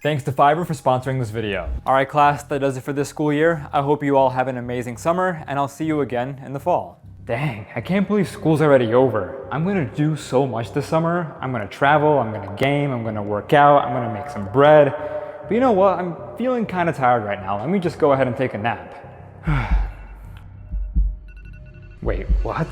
Thanks to Fiverr for sponsoring this video. Alright class, that does it for this school year. I hope you all have an amazing summer, and I'll see you again in the fall. Dang, I can't believe school's already over. I'm gonna do so much this summer. I'm gonna travel, I'm gonna game, I'm gonna work out, I'm gonna make some bread. But you know what, I'm feeling kinda tired right now. Let me just go ahead and take a nap. Wait, what?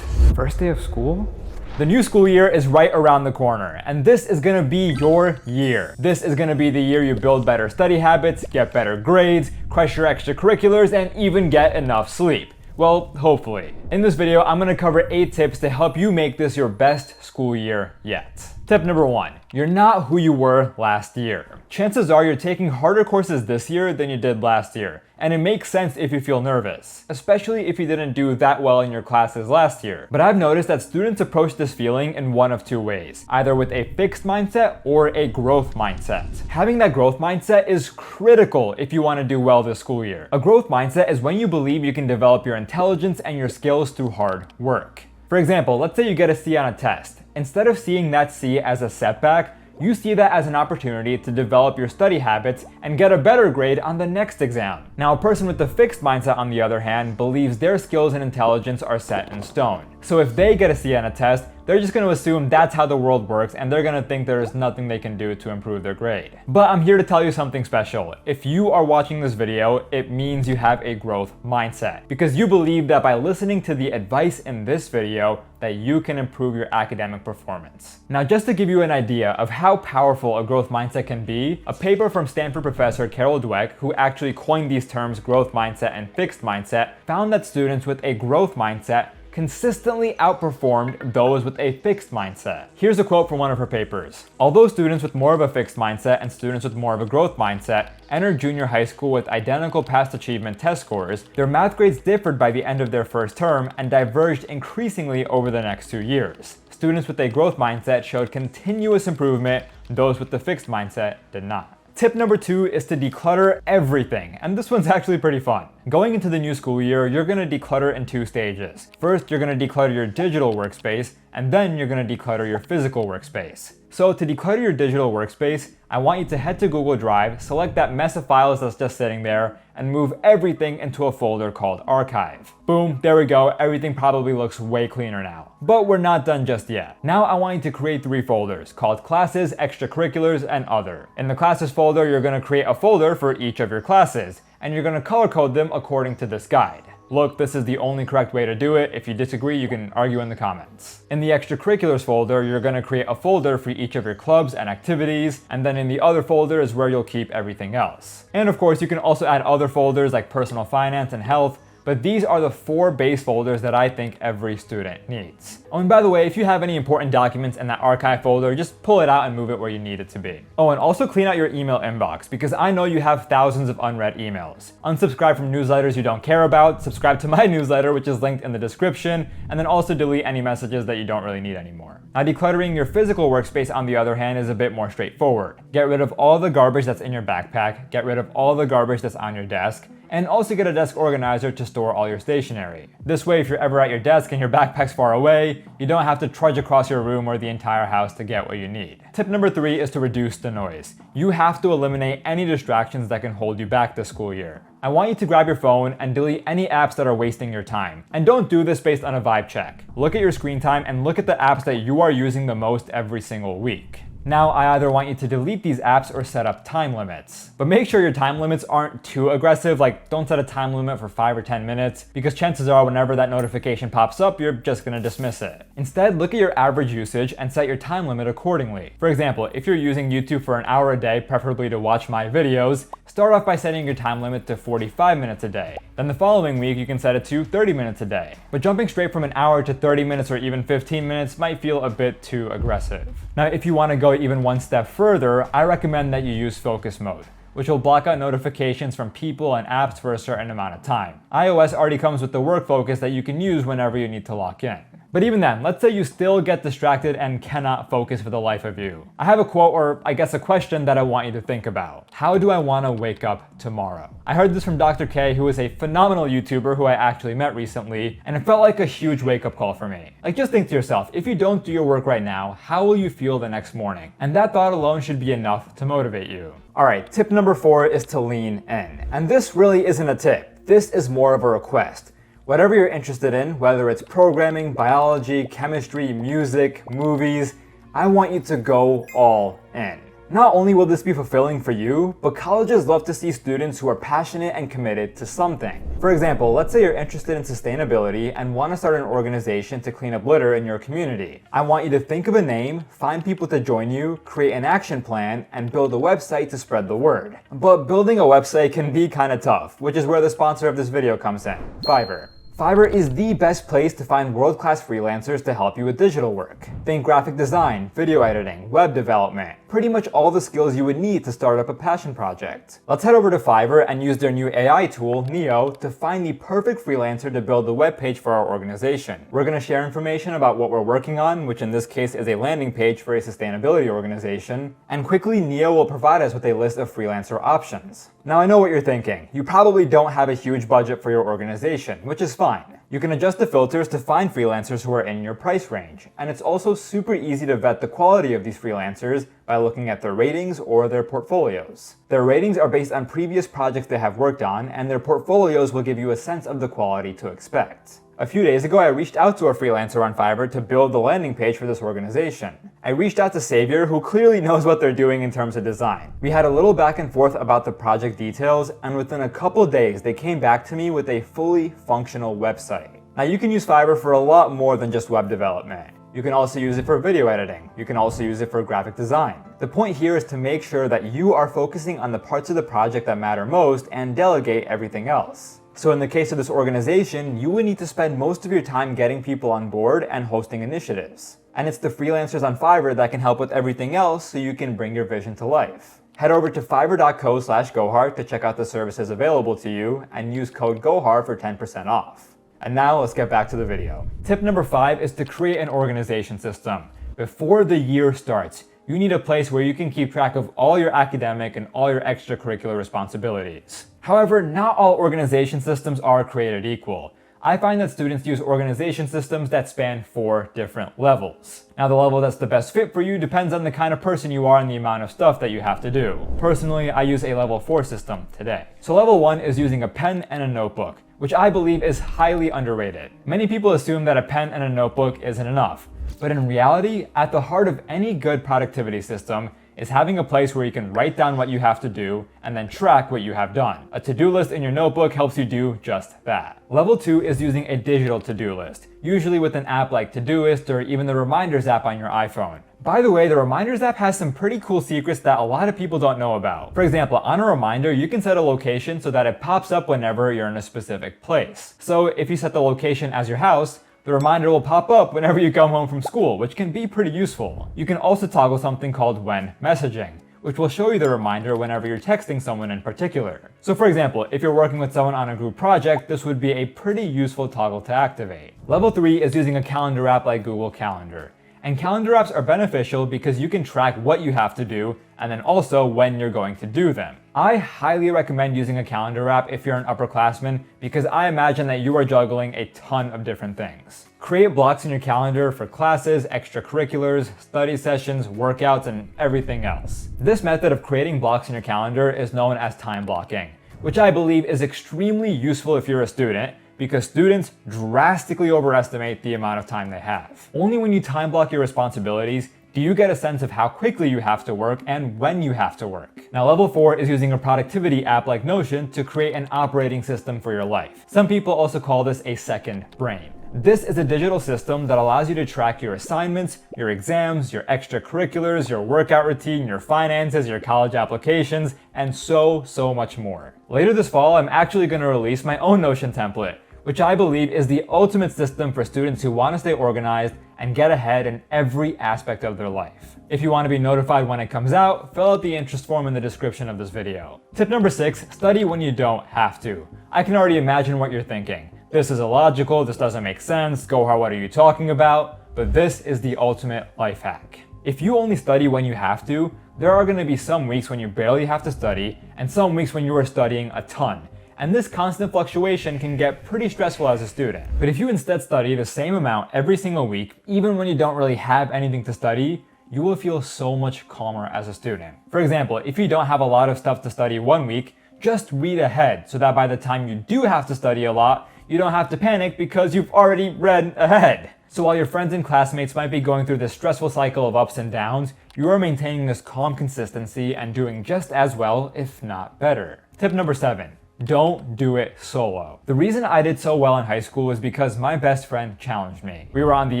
First day of school? The new school year is right around the corner, and this is gonna be your year. This is gonna be the year you build better study habits, get better grades, crush your extracurriculars, and even get enough sleep. Well, hopefully. In this video, I'm gonna cover 8 tips to help you make this your best school year yet. Tip number 1, you're not who you were last year. Chances are you're taking harder courses this year than you did last year, and it makes sense if you feel nervous, especially if you didn't do that well in your classes last year. But I've noticed that students approach this feeling in one of 2 ways, either with a fixed mindset or a growth mindset. Having that growth mindset is critical if you want to do well this school year. A growth mindset is when you believe you can develop your intelligence and your skills through hard work. For example, let's say you get a C on a test. Instead of seeing that C as a setback, you see that as an opportunity to develop your study habits and get a better grade on the next exam. Now, a person with a fixed mindset, on the other hand, believes their skills and intelligence are set in stone. So if they get a C on a test, they're just going to assume that's how the world works, and they're going to think there is nothing they can do to improve their grade. But I'm here to tell you something special. If you are watching this video, it means you have a growth mindset, because you believe that by listening to the advice in this video, that you can improve your academic performance. Now, just to give you an idea of how powerful a growth mindset can be, a paper from Stanford professor Carol Dweck, who actually coined these terms growth mindset and fixed mindset, found that students with a growth mindset consistently outperformed those with a fixed mindset. Here's a quote from one of her papers. Although students with more of a fixed mindset and students with more of a growth mindset entered junior high school with identical past achievement test scores, their math grades differed by the end of their first term and diverged increasingly over the next 2 years. Students with a growth mindset showed continuous improvement, those with the fixed mindset did not. Tip number 2 is to declutter everything, and this one's actually pretty fun. Going into the new school year, you're going to declutter in 2 stages. First, you're going to declutter your digital workspace, and then you're going to declutter your physical workspace. So to declutter your digital workspace, I want you to head to Google Drive, select that mess of files that's just sitting there, and move everything into a folder called Archive. Boom, there we go, everything probably looks way cleaner now. But we're not done just yet. Now I want you to create 3 folders called Classes, Extracurriculars, and Other. In the Classes folder, you're going to create a folder for each of your classes, and you're going to color code them according to this guide. Look, this is the only correct way to do it. If you disagree, you can argue in the comments. In the Extracurriculars folder, you're going to create a folder for each of your clubs and activities, and then in the Other folder is where you'll keep everything else. And of course, you can also add other folders like Personal Finance and Health, but these are the 4 base folders that I think every student needs. Oh, and by the way, if you have any important documents in that archive folder, just pull it out and move it where you need it to be. Oh, and also clean out your email inbox, because I know you have thousands of unread emails. Unsubscribe from newsletters you don't care about, subscribe to my newsletter, which is linked in the description, and then also delete any messages that you don't really need anymore. Now, decluttering your physical workspace, on the other hand, is a bit more straightforward. Get rid of all the garbage that's in your backpack, get rid of all the garbage that's on your desk, and also get a desk organizer to store all your stationery. This way, if you're ever at your desk and your backpack's far away, you don't have to trudge across your room or the entire house to get what you need. Tip number 3 is to reduce the noise. You have to eliminate any distractions that can hold you back this school year. I want you to grab your phone and delete any apps that are wasting your time. And don't do this based on a vibe check. Look at your screen time and look at the apps that you are using the most every single week. Now, I either want you to delete these apps or set up time limits. But make sure your time limits aren't too aggressive, like don't set a time limit for 5 or 10 minutes, because chances are whenever that notification pops up, you're just gonna dismiss it. Instead, look at your average usage and set your time limit accordingly. For example, if you're using YouTube for an hour a day, preferably to watch my videos, start off by setting your time limit to 45 minutes a day. Then the following week, you can set it to 30 minutes a day. But jumping straight from an hour to 30 minutes or even 15 minutes might feel a bit too aggressive. Now, if you want to go even one step further, I recommend that you use focus mode, which will block out notifications from people and apps for a certain amount of time. iOS already comes with the work focus that you can use whenever you need to lock in. But even then, let's say you still get distracted and cannot focus for the life of you. I have a quote, or I guess a question that I want you to think about. How do I want to wake up tomorrow? I heard this from Dr. K, who is a phenomenal YouTuber who I actually met recently, and it felt like a huge wake-up call for me. Like, just think to yourself, if you don't do your work right now, how will you feel the next morning? And that thought alone should be enough to motivate you. Alright, tip number 4 is to lean in. And this really isn't a tip. This is more of a request. Whatever you're interested in, whether it's programming, biology, chemistry, music, movies, I want you to go all in. Not only will this be fulfilling for you, but colleges love to see students who are passionate and committed to something. For example, let's say you're interested in sustainability and want to start an organization to clean up litter in your community. I want you to think of a name, find people to join you, create an action plan, and build a website to spread the word. But building a website can be kind of tough, which is where the sponsor of this video comes in, Fiverr. Fiverr is the best place to find world-class freelancers to help you with digital work. Think graphic design, video editing, web development, pretty much all the skills you would need to start up a passion project. Let's head over to Fiverr and use their new AI tool, Neo, to find the perfect freelancer to build the web page for our organization. We're going to share information about what we're working on, which in this case is a landing page for a sustainability organization, and quickly Neo will provide us with a list of freelancer options. Now I know what you're thinking. You probably don't have a huge budget for your organization, which is fine. You can adjust the filters to find freelancers who are in your price range, and it's also super easy to vet the quality of these freelancers by looking at their ratings or their portfolios. Their ratings are based on previous projects they have worked on, and their portfolios will give you a sense of the quality to expect. A few days ago, I reached out to a freelancer on Fiverr to build the landing page for this organization. I reached out to Xavier, who clearly knows what they're doing in terms of design. We had a little back and forth about the project details, and within a couple days, they came back to me with a fully functional website. Now, you can use Fiverr for a lot more than just web development. You can also use it for video editing. You can also use it for graphic design. The point here is to make sure that you are focusing on the parts of the project that matter most and delegate everything else. So in the case of this organization, you would need to spend most of your time getting people on board and hosting initiatives. And it's the freelancers on Fiverr that can help with everything else so you can bring your vision to life. Head over to fiverr.co/Gohar to check out the services available to you and use code GOHAR for 10% off. And now let's get back to the video. Tip number 5 is to create an organization system. Before the year starts, you need a place where you can keep track of all your academic and all your extracurricular responsibilities. However, not all organization systems are created equal. I find that students use organization systems that span 4 different levels. Now, the level that's the best fit for you depends on the kind of person you are and the amount of stuff that you have to do. Personally, I use a level 4 system today. So level 1 is using a pen and a notebook, which I believe is highly underrated. Many people assume that a pen and a notebook isn't enough. But in reality, at the heart of any good productivity system is having a place where you can write down what you have to do and then track what you have done. A to-do list in your notebook helps you do just that. Level 2 is using a digital to-do list, usually with an app like Todoist or even the Reminders app on your iPhone. By the way, the Reminders app has some pretty cool secrets that a lot of people don't know about. For example, on a reminder, you can set a location so that it pops up whenever you're in a specific place. So if you set the location as your house, the reminder will pop up whenever you come home from school, which can be pretty useful. You can also toggle something called when messaging, which will show you the reminder whenever you're texting someone in particular. So for example, if you're working with someone on a group project, this would be a pretty useful toggle to activate. Level 3 is using a calendar app like Google Calendar. And calendar apps are beneficial because you can track what you have to do and then also when you're going to do them. I highly recommend using a calendar app if you're an upperclassman because I imagine that you are juggling a ton of different things. Create blocks in your calendar for classes, extracurriculars, study sessions, workouts, and everything else. This method of creating blocks in your calendar is known as time blocking, which I believe is extremely useful if you're a student because students drastically overestimate the amount of time they have. Only when you time block your responsibilities do you get a sense of how quickly you have to work and when you have to work. Now, level 4 is using a productivity app like Notion to create an operating system for your life. Some people also call this a second brain. This is a digital system that allows you to track your assignments, your exams, your extracurriculars, your workout routine, your finances, your college applications, and so much more. Later this fall, I'm actually going to release my own Notion template, which I believe is the ultimate system for students who want to stay organized and get ahead in every aspect of their life. If you want to be notified when it comes out, fill out the interest form in the description of this video. Tip number 6, study when you don't have to. I can already imagine what you're thinking. This is illogical, this doesn't make sense, Gohar, what are you talking about? But this is the ultimate life hack. If you only study when you have to, there are going to be some weeks when you barely have to study, and some weeks when you are studying a ton. And this constant fluctuation can get pretty stressful as a student. But if you instead study the same amount every single week, even when you don't really have anything to study, you will feel so much calmer as a student. For example, if you don't have a lot of stuff to study one week, just read ahead so that by the time you do have to study a lot, you don't have to panic because you've already read ahead. So while your friends and classmates might be going through this stressful cycle of ups and downs, you are maintaining this calm consistency and doing just as well, if not better. Tip number 7. Don't do it solo. The reason I did so well in high school was because my best friend challenged me. We were on the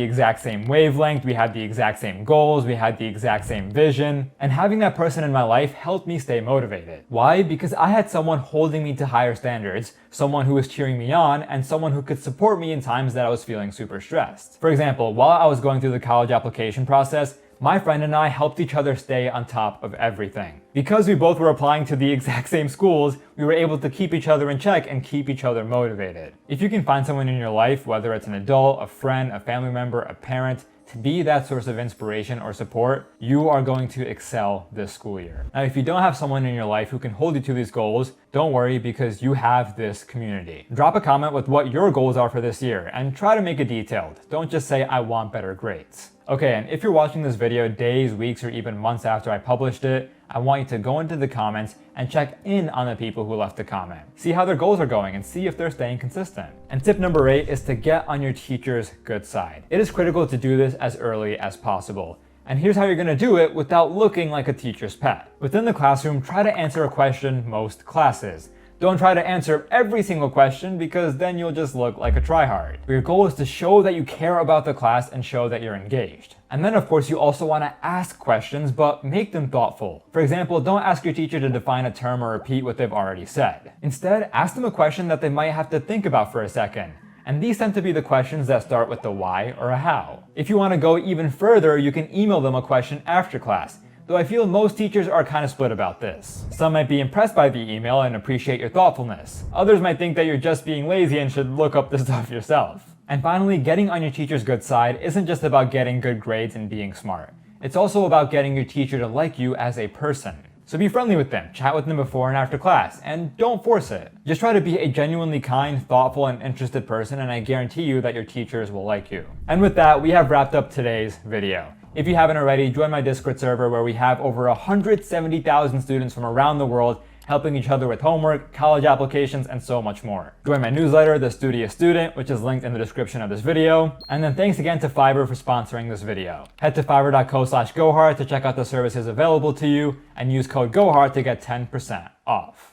exact same wavelength, we had the exact same goals, we had the exact same vision, and having that person in my life helped me stay motivated. Why? Because I had someone holding me to higher standards, someone who was cheering me on, and someone who could support me in times that I was feeling super stressed. For example, while I was going through the college application process, my friend and I helped each other stay on top of everything. Because we both were applying to the exact same schools, we were able to keep each other in check and keep each other motivated. If you can find someone in your life, whether it's an adult, a friend, a family member, a parent, to be that source of inspiration or support, you are going to excel this school year. Now, if you don't have someone in your life who can hold you to these goals, don't worry because you have this community. Drop a comment with what your goals are for this year and try to make it detailed. Don't just say, I want better grades. Okay, and if you're watching this video days, weeks, or even months after I published it, I want you to go into the comments and check in on the people who left the comment. See how their goals are going and see if they're staying consistent. And tip number 8 is to get on your teacher's good side. It is critical to do this as early as possible. And here's how you're going to do it without looking like a teacher's pet. Within the classroom, try to answer a question most classes. Don't try to answer every single question because then you'll just look like a tryhard. But your goal is to show that you care about the class and show that you're engaged. And then of course you also want to ask questions, but make them thoughtful. For example, don't ask your teacher to define a term or repeat what they've already said. Instead, ask them a question that they might have to think about for a second. And these tend to be the questions that start with the why or a how. If you want to go even further, you can email them a question after class. Though I feel most teachers are kind of split about this. Some might be impressed by the email and appreciate your thoughtfulness. Others might think that you're just being lazy and should look up the stuff yourself. And finally, getting on your teacher's good side isn't just about getting good grades and being smart. It's also about getting your teacher to like you as a person. So be friendly with them, chat with them before and after class, and don't force it. Just try to be a genuinely kind, thoughtful, and interested person, and I guarantee you that your teachers will like you. And with that, we have wrapped up today's video. If you haven't already, join my Discord server where we have over 170,000 students from around the world helping each other with homework, college applications, and so much more. Join my newsletter, The Studious Student, which is linked in the description of this video. And then thanks again to Fiverr for sponsoring this video. Head to fiverr.co/Gohar to check out the services available to you and use code Gohar to get 10% off.